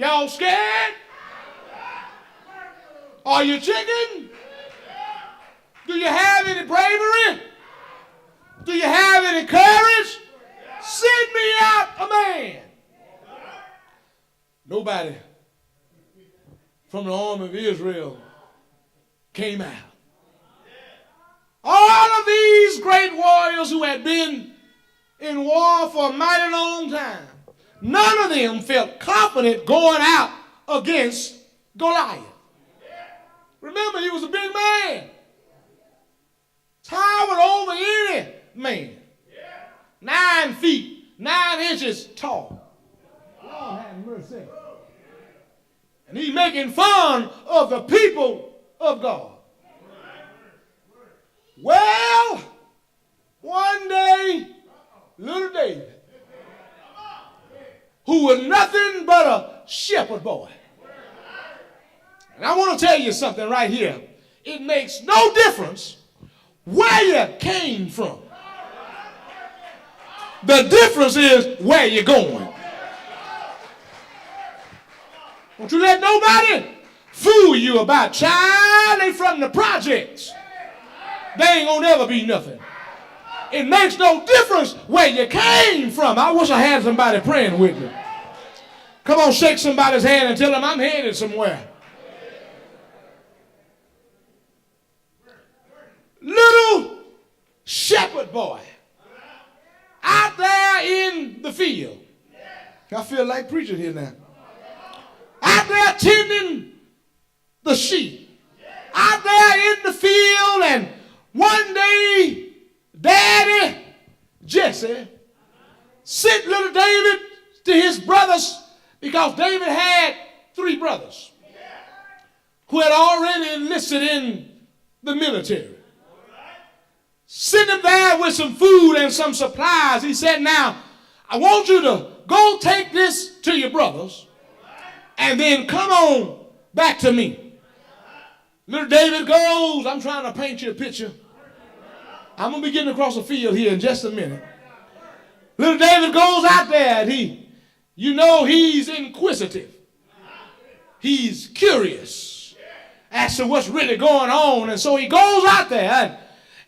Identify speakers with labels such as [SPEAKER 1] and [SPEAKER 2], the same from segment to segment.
[SPEAKER 1] Y'all scared? Are you chicken? Do you have any bravery? Do you have any courage? Send me out a man. Nobody from the army of Israel came out. All of these great warriors who had been in war for a mighty long time, none of them felt confident going out against Goliath. Remember, he was a big man. Towered over any man. 9 feet, 9 inches tall. Lord have mercy. And he's making fun of the people of God. Well, one day, little David, who was nothing but a shepherd boy. And I want to tell you something right here. It makes no difference where you came from. The difference is where you're going. Don't you let nobody fool you about, child, they from the projects. They ain't gonna never be nothing. It makes no difference where you came from. I wish I had somebody praying with me. Come on, shake somebody's hand and tell them I'm headed somewhere. Little shepherd boy out there in the field. I feel like preaching here now. Out there tending the sheep. Out there in the field, and one day, Daddy Jesse sent little David to his brothers, because David had 3 brothers who had already enlisted in the military. Sent him there with some food and some supplies. He said, now, I want you to go take this to your brothers and then come on back to me. Little David goes, I'm trying to paint you a picture. I'm going to be getting across the field here in just a minute. Little David goes out there, and he's inquisitive. He's curious as to what's really going on. And so he goes out there,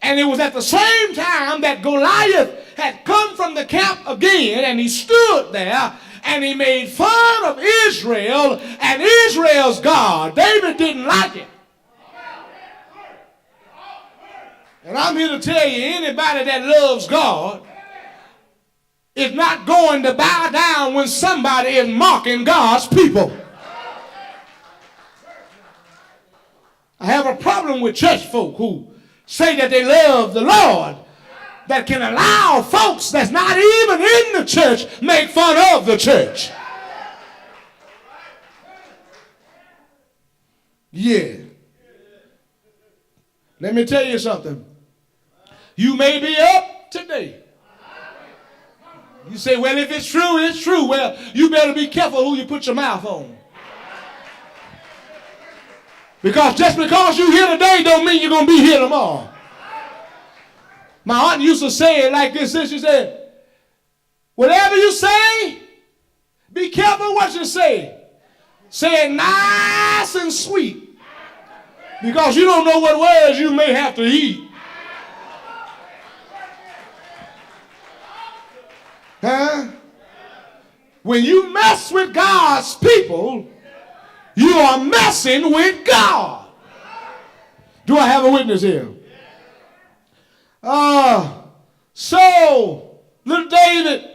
[SPEAKER 1] and it was at the same time that Goliath had come from the camp again, and he stood there, and he made fun of Israel and Israel's God. David didn't like it. And I'm here to tell you, anybody that loves God is not going to bow down when somebody is mocking God's people. I have a problem with church folk who say that they love the Lord, that can allow folks that's not even in the church make fun of the church. Yeah. Let me tell you something. You may be up today. You say, well, if it's true, it's true. Well, you better be careful who you put your mouth on. Because just because you're here today don't mean you're going to be here tomorrow. My aunt used to say it like this. She said, whatever you say, be careful what you say. Say it nice and sweet. Because you don't know what words you may have to eat. Huh? When you mess with God's people, you are messing with God. Do I have a witness here? So little David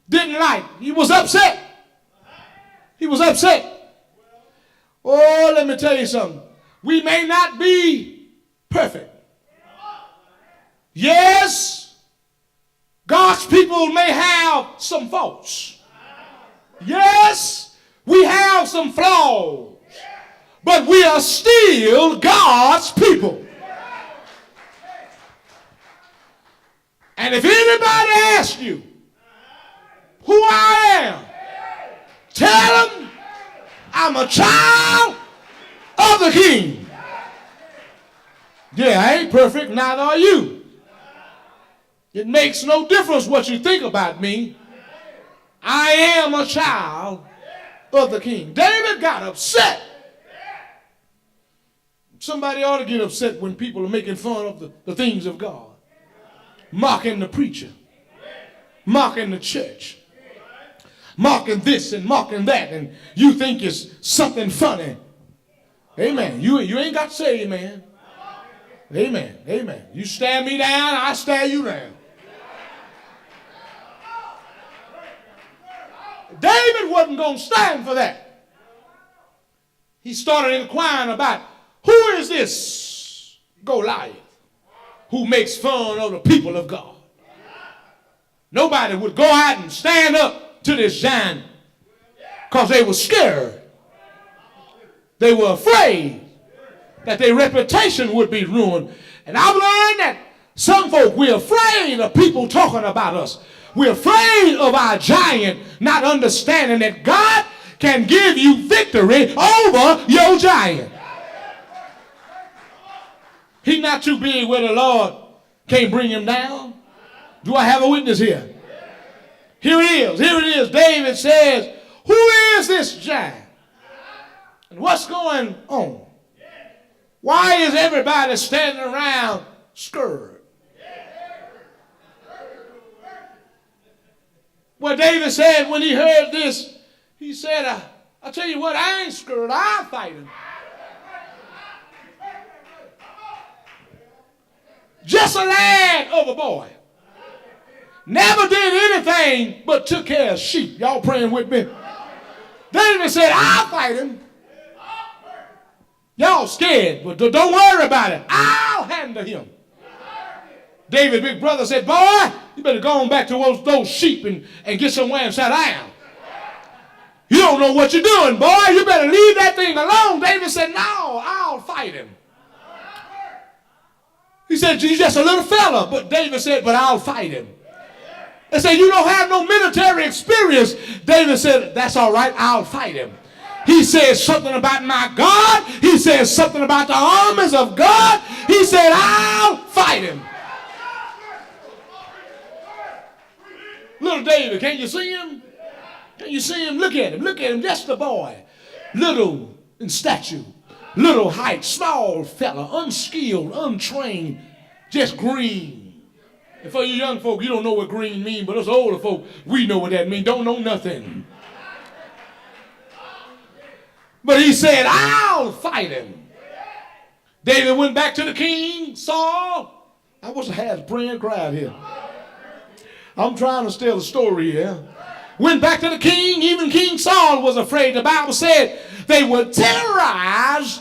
[SPEAKER 1] didn't like. He was upset. He was upset. Oh, let me tell you something. We may not be perfect. Yes, God's people may have some faults. Yes, we have some flaws. But we are still God's people. And if anybody asks you who I am, tell them I'm a child of the King. Yeah, I ain't perfect, neither are you. It makes no difference what you think about me. I am a child of the king. David got upset. Somebody ought to get upset when people are making fun of the things of God. Mocking the preacher. Mocking the church. Mocking this and mocking that. And you think it's something funny. Amen. You ain't got to say amen. Amen. Amen. You stare me down, I stare you down. David wasn't going to stand for that. He started inquiring about, who is this Goliath who makes fun of the people of God? Nobody would go out and stand up to this giant because they were scared. They were afraid that their reputation would be ruined. And I've learned that some folk, we're afraid of people talking about us. We're afraid of our giant, not understanding that God can give you victory over your giant. He's not too big where the Lord can't bring him down. Do I have a witness here? Here it is. Here it is. David says, who is this giant? And what's going on? Why is everybody standing around scared? Well, David said when he heard this, he said, I'll tell you what, I ain't scared. I'll fight him. Just a lad of a boy. Never did anything but took care of sheep. Y'all praying with me? David said, I'll fight him. Y'all scared, but don't worry about it. I'll handle him. David's big brother said, boy, you better go on back to those sheep and get somewhere and sit down. You don't know what you're doing, boy. You better leave that thing alone. David said, no, I'll fight him. He said, he's just a little fella. But David said, but I'll fight him. They said, you don't have no military experience. David said, that's all right, I'll fight him. He says something about my God. He says something about the armies of God. He said, I'll fight him. Little David, can you see him? Can you see him? Look at him. Look at him. Just a boy. Little in stature. Little height. Small fella. Unskilled. Untrained. Just green. And for you young folk, you don't know what green means, but us older folk, we know what that means. Don't know nothing. But he said, I'll fight him. David went back to the king, Saul. I wish I had a praying crowd here. I'm trying to tell the story here. Went back to the king. Even King Saul was afraid. The Bible said they were terrorized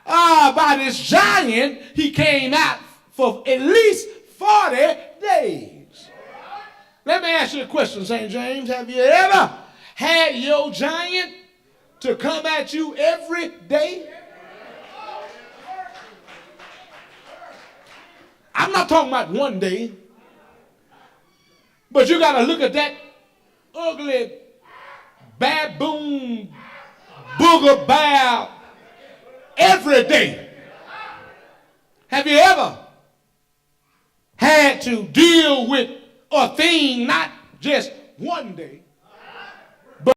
[SPEAKER 1] by this giant. He came out for at least 40 days. Let me ask you a question, St. James. Have you ever had your giant to come at you every day? I'm not talking about one day. But you got to look at that ugly baboon booger bear every day. Have you ever had to deal with a thing not just one day,